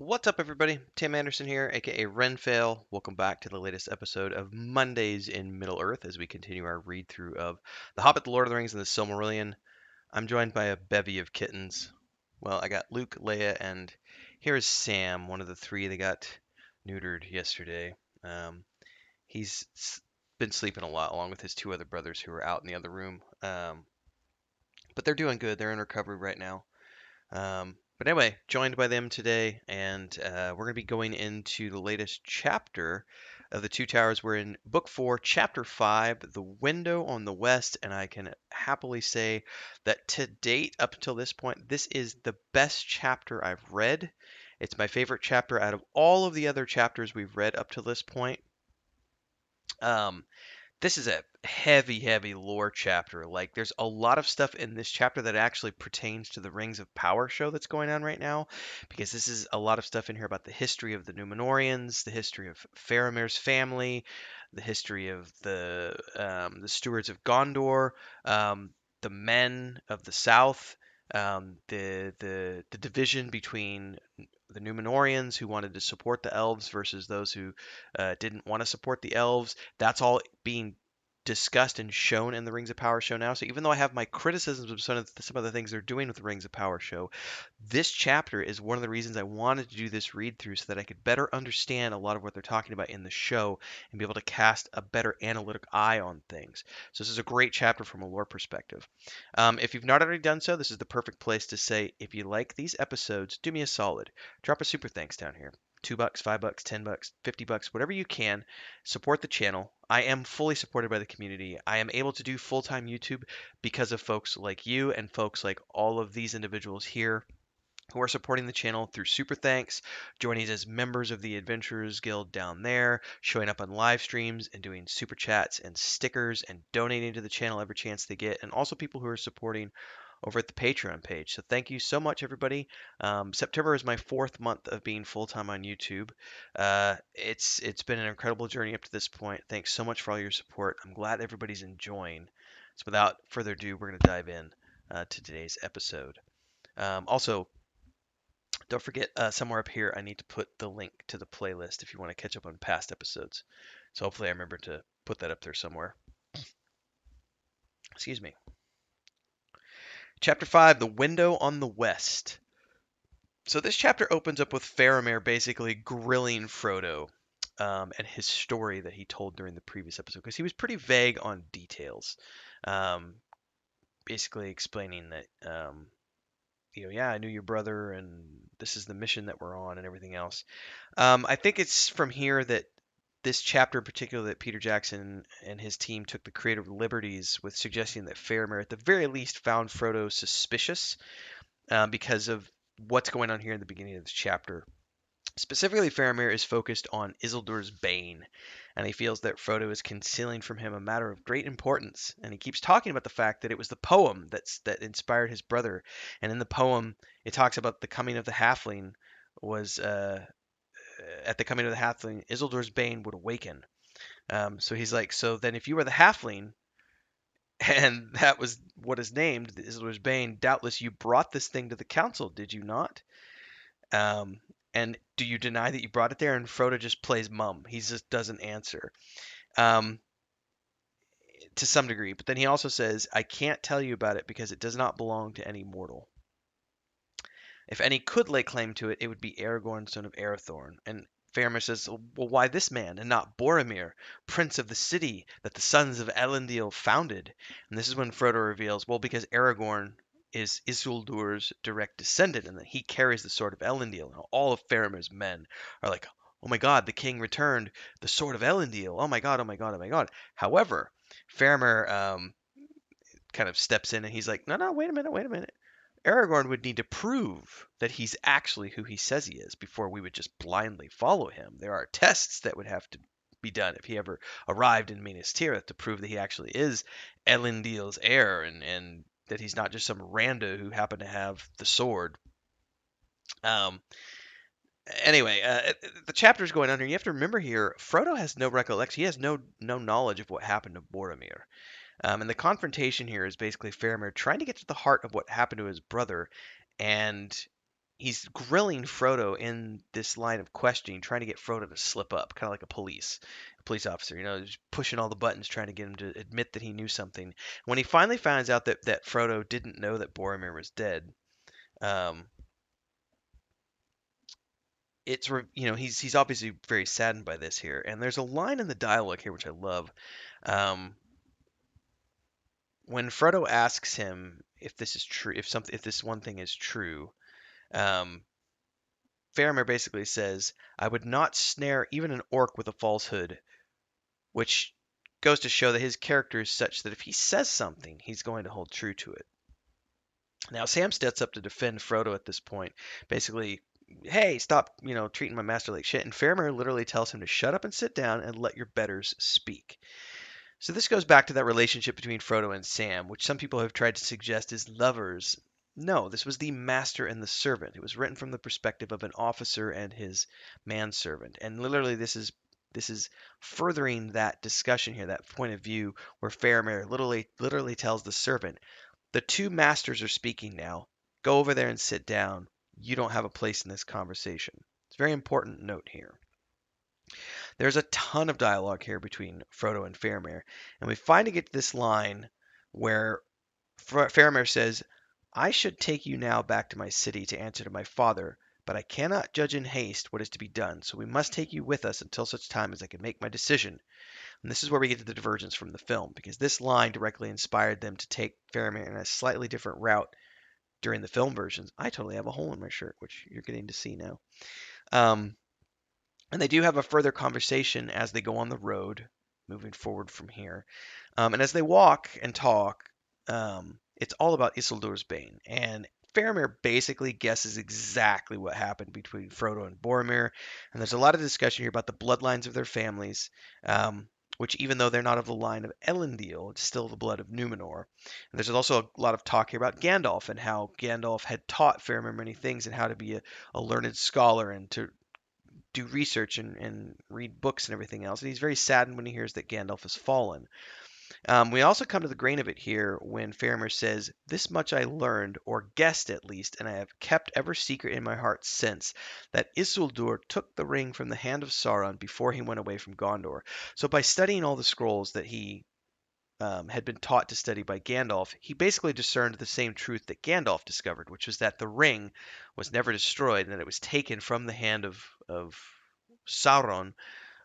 What's up, everybody? Tim Anderson here, aka Renfail. Welcome back to the latest episode of Mondays in Middle Earth as we continue our read through of The Hobbit, The Lord of the Rings, and The Silmarillion. I'm joined by a bevy of kittens. Well, I got Luke, Leia, and here's Sam, one of the three that got neutered yesterday. Um, he's been sleeping a lot, along with his two other brothers who are out in the other room. But they're doing good. They're in recovery right now. But anyway, joined by them today, and we're going to be going into the latest chapter of the Two Towers. We're in Book 4, Chapter 5, The Window on the West, and I can happily say that to date, up until this point, this is the best chapter I've read. It's my favorite chapter out of all of the other chapters we've read up to this point. Um, this is a heavy, heavy lore chapter. Like, there's a lot of stuff in this chapter that actually pertains to the Rings of Power show that's going on right now, because this is a lot of stuff in here about the history of the Numenorians, the history of Faramir's family, the history of the stewards of Gondor, the men of the South, the division between the Numenorians who wanted to support the elves versus those who didn't want to support the elves. That's all being discussed and shown in the Rings of Power show now. So even though I have my criticisms of some of the things they're doing with the Rings of Power show, this chapter is one of the reasons I wanted to do this read through so that I could better understand a lot of what they're talking about in the show and be able to cast a better analytic eye on things. So this is a great chapter from a lore perspective. If you've not already done so, this is the perfect place to say, if you like these episodes, do me a solid. Drop a super thanks down here. $2, $5, $10, $50, whatever you can. Support the channel. I am fully supported by the community. I am able to do full-time YouTube because of folks like you and folks like all of these individuals here who are supporting the channel through super thanks, joining as members of the Adventurers Guild down there, showing up on live streams and doing super chats and stickers and donating to the channel every chance they get, and also people who are supporting over at the Patreon page. So thank you so much, everybody. September is my fourth month of being full time on YouTube. It's been an incredible journey up to this point. Thanks so much for all your support. I'm glad everybody's enjoying. So without further ado, we're going to dive in to today's episode. Also, don't forget, somewhere up here, I need to put the link to the playlist if you want to catch up on past episodes. So hopefully I remember to put that up there somewhere. Excuse me. Chapter 5, The Window on the West. So this chapter opens up with Faramir basically grilling Frodo and his story that he told during the previous episode, because he was pretty vague on details. Um, Basically explaining that, yeah, I knew your brother and this is the mission that we're on and everything else. I think it's from here that this chapter in particular that Peter Jackson and his team took the creative liberties with suggesting that Faramir at the very least found Frodo suspicious because of what's going on here in the beginning of this chapter. Specifically, Faramir is focused on Isildur's Bane, and he feels that Frodo is concealing from him a matter of great importance. And he keeps talking about the fact that it was the poem that inspired his brother. And in the poem, it talks about the coming of the halfling was at the coming of the halfling, Isildur's Bane would awaken. So he's like, so then if you were the halfling, and that was what is named Isildur's Bane, doubtless you brought this thing to the council, did you not? Um, and do you deny that you brought it there? And Frodo just plays mum. He just doesn't answer um, to some degree. But then he also says, I can't tell you about it because it does not belong to any mortal. If any could lay claim to it, it would be Aragorn, son of Arathorn. And Faramir says, well, why this man and not Boromir, prince of the city that the sons of Elendil founded? And this is when Frodo reveals, well, because Aragorn is Isildur's direct descendant and that he carries the sword of Elendil. And all of Faramir's men are like, oh my god, the king returned the sword of Elendil. Oh my god, oh my god, oh my god. However, Faramir kind of steps in and he's like, no, no, wait a minute, wait a minute. Aragorn would need to prove that he's actually who he says he is before we would just blindly follow him. There are tests that would have to be done if he ever arrived in Minas Tirith to prove that he actually is Elendil's heir and that he's not just some rando who happened to have the sword. Um, anyway, the chapter's going on here. You have to remember here, Frodo has no recollection. He has no knowledge of what happened to Boromir. And the confrontation here is basically Faramir trying to get to the heart of what happened to his brother and he's grilling Frodo in this line of questioning, trying to get Frodo to slip up, kind of like a police officer, just pushing all the buttons, trying to get him to admit that he knew something. When he finally finds out that Frodo didn't know that Boromir was dead, um, he's obviously very saddened by this here. And there's a line in the dialogue here which I love. Um, when Frodo asks him if this is true, if this one thing is true, um, Faramir basically says, "I would not snare even an orc with a falsehood," which goes to show that his character is such that if he says something, he's going to hold true to it. Now, Sam steps up to defend Frodo at this point, basically, "Hey, stop, treating my master like shit." And Faramir literally tells him to shut up and sit down and let your betters speak. So this goes back to that relationship between Frodo and Sam, which some people have tried to suggest is lovers. No, this was the master and the servant. It was written from the perspective of an officer and his manservant. And literally this is furthering that discussion here, that point of view where Faramir literally tells the servant, "The two masters are speaking now. Go over there and sit down. You don't have a place in this conversation." It's a very important note here. There's a ton of dialogue here between Frodo and Faramir, and we finally get to this line where Faramir says, "I should take you now back to my city to answer to my father, but I cannot judge in haste what is to be done, so we must take you with us until such time as I can make my decision." And this is where we get to the divergence from the film, because this line directly inspired them to take Faramir in a slightly different route during the film versions. I totally have a hole in my shirt, which you're getting to see now. Um, and they do have a further conversation as they go on the road, moving forward from here. And as they walk and talk, it's all about Isildur's Bane. And Faramir basically guesses exactly what happened between Frodo and Boromir. And there's a lot of discussion here about the bloodlines of their families, which, even though they're not of the line of Elendil, it's still the blood of Numenor. And there's also a lot of talk here about Gandalf and how Gandalf had taught Faramir many things and how to be a learned scholar and to do research and read books and everything else. And he's very saddened when he hears that Gandalf has fallen. We also come to the grain of it here when Faramir says, "This much I learned, or guessed at least, and I have kept ever secret in my heart since, that Isildur took the ring from the hand of Sauron before he went away from Gondor." So by studying all the scrolls that he had been taught to study by Gandalf, he basically discerned the same truth that Gandalf discovered, which was that the ring was never destroyed and that it was taken from the hand of Sauron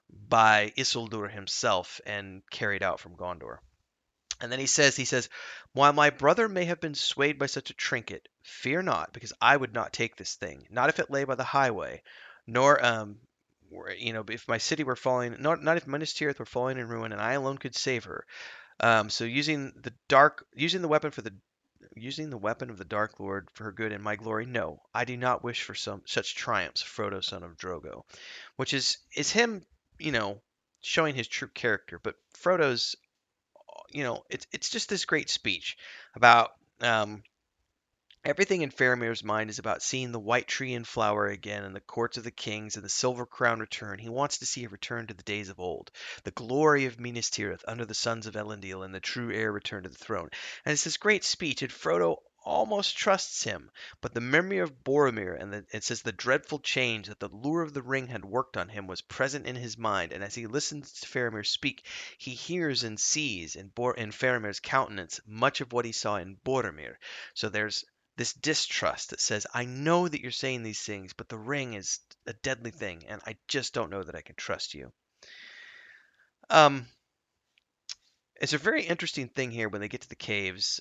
by Isildur himself and carried out from Gondor. And then he says, "While my brother may have been swayed by such a trinket, fear not, because I would not take this thing, not if it lay by the highway, nor if my city were falling, not if Minas Tirith were falling in ruin, and I alone could save her." So using the weapon of the Dark Lord for her good and my glory, no, I do not wish for such triumphs, Frodo, son of Drogo, which is him, you know, showing his true character. But Frodo's, it's just this great speech about everything in Faramir's mind is about seeing the white tree in flower again and the courts of the kings and the silver crown return. He wants to see a return to the days of old, the glory of Minas Tirith under the sons of Elendil and the true heir return to the throne. And it's this great speech, and Frodo almost trusts him, but the memory of Boromir and it says the dreadful change that the lure of the ring had worked on him was present in his mind, and as he listens to Faramir speak, he hears and sees in Faramir's countenance much of what he saw in Boromir. So there's this distrust that says, "I know that you're saying these things, but the ring is a deadly thing, and I just don't know that I can trust you." Um, it's a very interesting thing here when they get to the caves,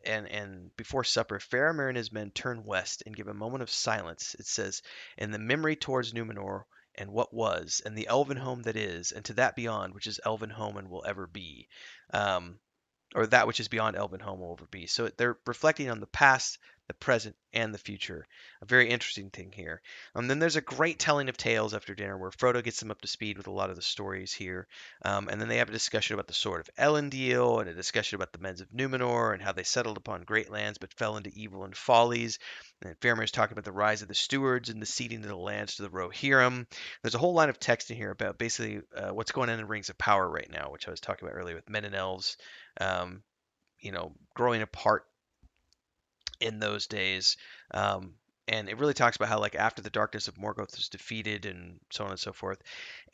and before supper, Faramir and his men turn west and give a moment of silence. It says, "In the memory towards Numenor, and what was, and the elven home that is, and to that beyond, which is elven home and will ever be." Or that which is beyond Elven home will ever be. So they're reflecting on the past, the present, and the future. A very interesting thing here. And then there's a great telling of tales after dinner where Frodo gets them up to speed with a lot of the stories here. And then they have a discussion about the Sword of Elendil and a discussion about the men of Numenor and how they settled upon great lands but fell into evil and follies. And Faramir's talking about the rise of the stewards and the ceding of the lands to the Rohirrim. There's a whole line of text in here about basically what's going on in Rings of Power right now, which I was talking about earlier with men and elves, um, growing apart in those days. Um, and it really talks about how like after the darkness of Morgoth is defeated and so on and so forth.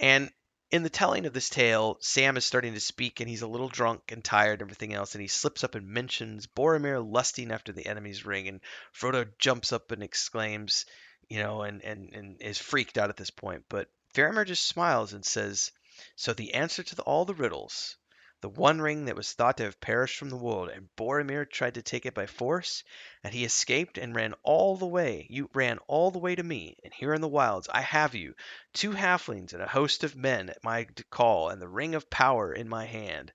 And in the telling of this tale, Sam is starting to speak and he's a little drunk and tired and everything else, and he slips up and mentions Boromir lusting after the enemy's ring, and Frodo jumps up and exclaims, and is freaked out at this point. But Faramir just smiles and says, "So the answer to all the riddles, the one ring that was thought to have perished from the world, and Boromir tried to take it by force, and he escaped and ran all the way. You ran all the way to me, and here in the wilds I have you, two halflings and a host of men at my call, and the ring of power in my hand.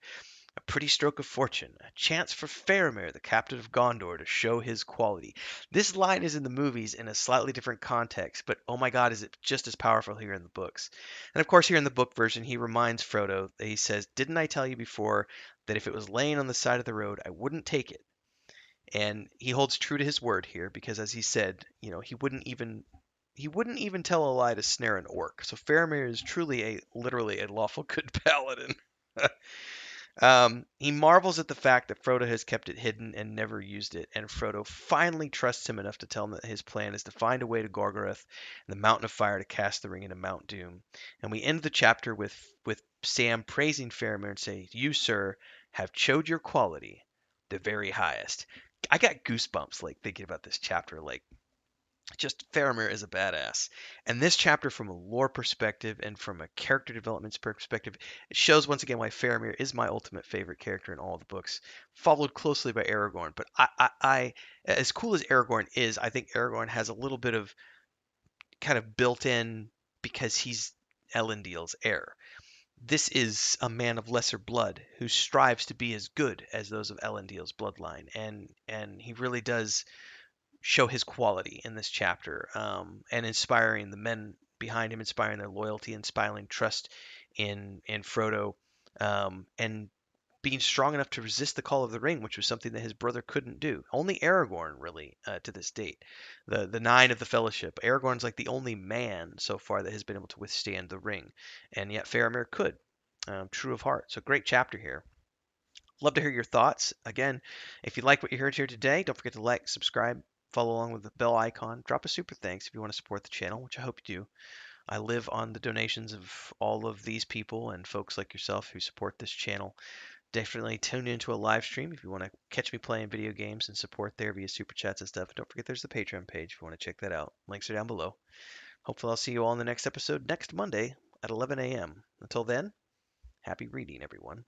A pretty stroke of fortune, a chance for Faramir, the captain of Gondor, to show his quality." This line is in the movies in a slightly different context, but oh my god, is it just as powerful here in the books. And of course, here in the book version, he reminds Frodo that he says, "Didn't I tell you before that if it was laying on the side of the road, I wouldn't take it?" And he holds true to his word here because, as he said, he wouldn't even tell a lie to snare an orc. So Faramir is truly literally a lawful good paladin. He marvels at the fact that Frodo has kept it hidden and never used it, and Frodo finally trusts him enough to tell him that his plan is to find a way to Gorgoroth and the Mountain of Fire to cast the ring into Mount Doom. And we end the chapter with Sam praising Faramir and saying, "You, sir, have showed your quality, the very highest." I got goosebumps like thinking about this chapter. Like, just Faramir is a badass. And this chapter, from a lore perspective and from a character development perspective, it shows once again why Faramir is my ultimate favorite character in all the books, followed closely by Aragorn. But as cool as Aragorn is, I think Aragorn has a little bit of kind of built in because he's Elendil's heir. This is a man of lesser blood who strives to be as good as those of Elendil's bloodline, and he really does show his quality in this chapter, and inspiring the men behind him, inspiring their loyalty, inspiring trust in Frodo, and being strong enough to resist the call of the ring, which was something that his brother couldn't do. Only Aragorn, really, to this date, the nine of the Fellowship. Aragorn's like the only man so far that has been able to withstand the ring, and yet Faramir could. True of heart. So great chapter here. Love to hear your thoughts. Again, if you like what you heard here today, don't forget to like, subscribe, follow along with the bell icon. Drop a super thanks if you want to support the channel, which I hope you do. I live on the donations of all of these people and folks like yourself who support this channel. Definitely tune into a live stream if you want to catch me playing video games and support there via super chats and stuff. And don't forget there's the Patreon page if you want to check that out. Links are down below. Hopefully I'll see you all in the next episode next Monday at 11 a.m. Until then, happy reading, everyone.